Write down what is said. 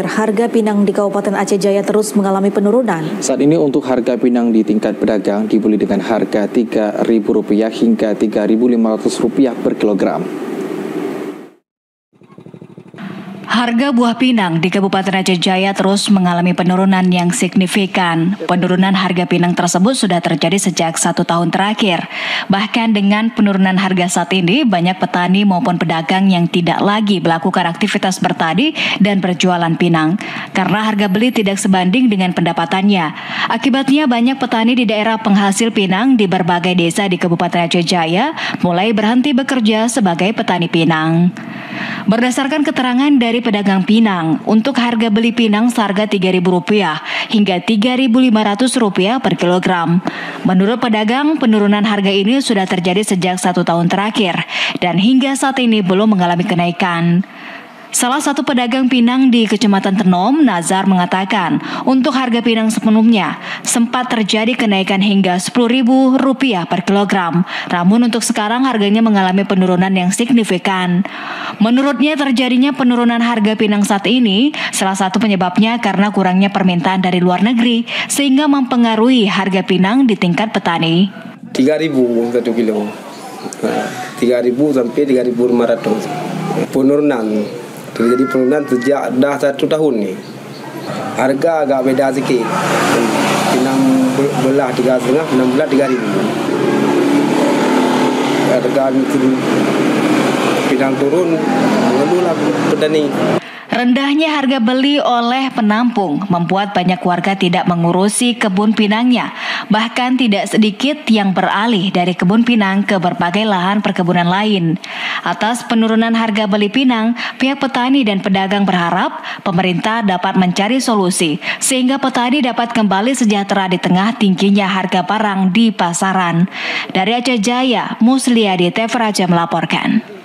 harga pinang di Kabupaten Aceh Jaya terus mengalami penurunan. Saat ini untuk harga pinang di tingkat pedagang dibeli dengan harga Rp3.000 hingga Rp3.500 per kilogram. Harga buah pinang di Kabupaten Aceh Jaya terus mengalami penurunan yang signifikan. Penurunan harga pinang tersebut sudah terjadi sejak 1 tahun terakhir. Bahkan dengan penurunan harga saat ini, banyak petani maupun pedagang yang tidak lagi melakukan aktivitas bertani dan berjualan pinang karena harga beli tidak sebanding dengan pendapatannya. Akibatnya banyak petani di daerah penghasil pinang di berbagai desa di Kabupaten Aceh Jaya mulai berhenti bekerja sebagai petani pinang. Berdasarkan keterangan dari pedagang pinang, untuk harga beli pinang seharga Rp3.000 hingga Rp3.500 per kilogram. Menurut pedagang, penurunan harga ini sudah terjadi sejak 1 tahun terakhir dan hingga saat ini belum mengalami kenaikan. Salah satu pedagang pinang di Kecamatan Tenom, Nazar, mengatakan untuk harga pinang sebelumnya sempat terjadi kenaikan hingga Rp10.000 per kilogram. Namun untuk sekarang harganya mengalami penurunan yang signifikan. Menurutnya terjadinya penurunan harga pinang saat ini salah satu penyebabnya karena kurangnya permintaan dari luar negeri sehingga mempengaruhi harga pinang di tingkat petani. Rp3.000 1 kilo. Rp3.000 sampai Rp3.500. Penurunan. Terjadi penurunan sejak dah 1 tahun ni. Harga agak beda sikit. Pinang belah Rp3.5, pinang belah Rp3.000. Harga pinang turun, mengeluhlah petani. Rendahnya harga beli oleh penampung membuat banyak warga tidak mengurusi kebun pinangnya. Bahkan tidak sedikit yang beralih dari kebun pinang ke berbagai lahan perkebunan lain. Atas penurunan harga beli pinang, pihak petani dan pedagang berharap pemerintah dapat mencari solusi sehingga petani dapat kembali sejahtera di tengah tingginya harga barang di pasaran. Dari Aceh Jaya, Musliadi TV Raja melaporkan.